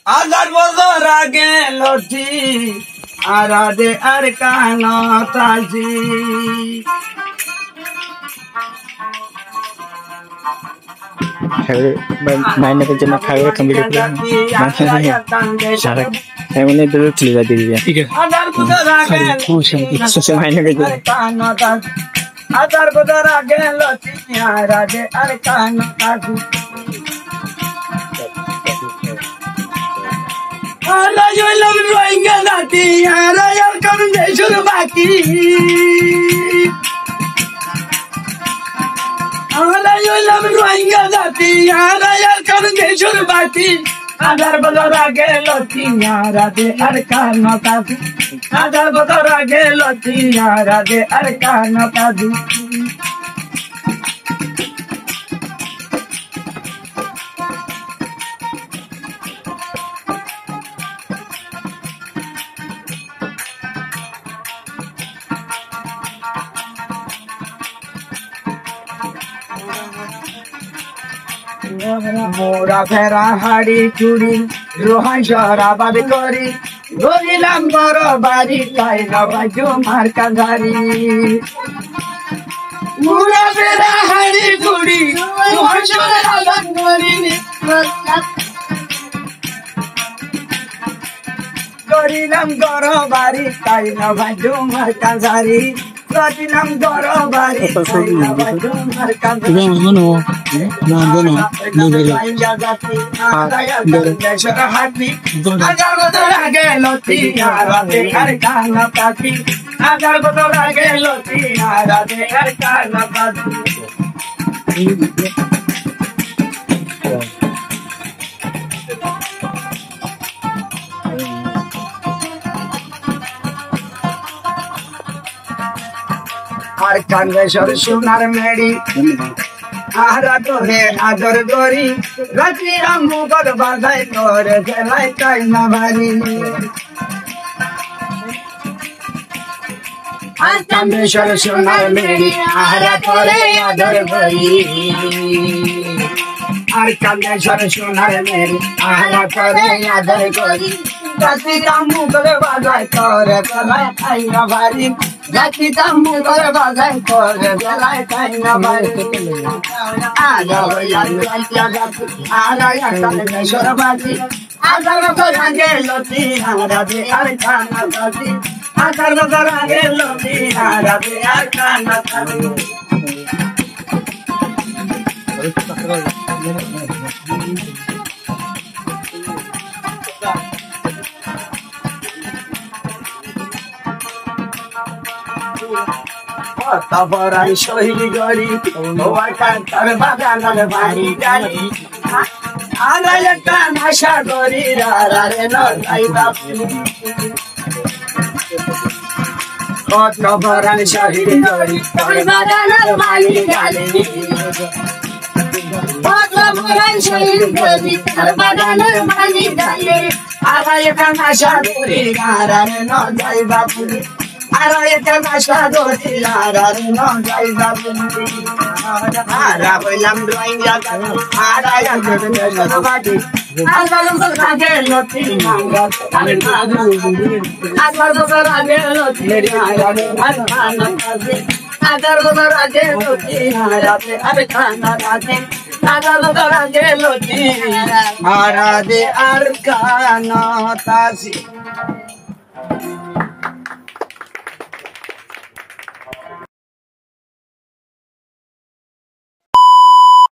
আজার বছর আগে লটি আরাদে আর কানো তাজি mainnya ke jenak hawe kembali pulang saya ini dulu cerita diri ya saya mainnya ke jenak আজার বছর আগে লটি আরাদে আর কানো তাজি Ala yo la roinga dati ara yar karun de shuru baki Ala yo la roinga dati ara yar karun de shuru baki Adar badara ge loti yara de arkana tazi Adar badara ge loti yara de arkana tazi মোরা ফেরা হাড়ি চুড়ি রোহান শহরাবাদ করি গরিলাম বড় বাড়ি তাই নবাজু মার্কা গাড়ি মোরা ফেরা হাড়ি চুড়ি রোহান শহরাবাদ করি গরিলাম বড় বাড়ি তাই নবাজু মার্কা গাড়ি গরিলাম বড় বাড়ি তাই নবাজু মার্কা গাড়ি আগার বদল আগে লতি আরাতে আর কানা পাতি আগার বদল আগে লতি আরাতে আর কানা পাতি আর কানবেশ্বর সোনার মেড়ি আহরা তোরে আদর গরি রাতি রামু গদ বাজাই তোরে গেলাই তাই না ভারি আর কানবেশ্বর সোনার মেড়ি আহরা তোরে আদর গরি আর কানবেশ্বর সোনার মেড়ি আহরা তোরে আদর গরি রাতি রামু গদ বাজাই তোরে গেলাই তাই না ভারি Jati tamu berbazai kor belai kaina bai ada yang tiada ada yang tak syarabati ada berange loti ada di arkana tadi ada berange loti ada di arkana tadi তারপরাই শহীদ গরি তোমার কান্তার বাগানের বাড়ি গালি আর একটা আশা করি রে নয় বাপু তারপরাই শহীদ গরি তোমার বাগানের বাড়ি গালি তারপরাই শহীদ গরি তোমার বাগানের বাড়ি গালি আর একটা আশা করি রে নয় বাপু Ara eta masha doti ara no jai babu ara bolam doing ya ara ya no badi ara lo sage loti manga ara madu ara lo sage loti ara ana kaze ara lo sage loti ara abe khana kaze ara lo sage loti ara de arkana tazi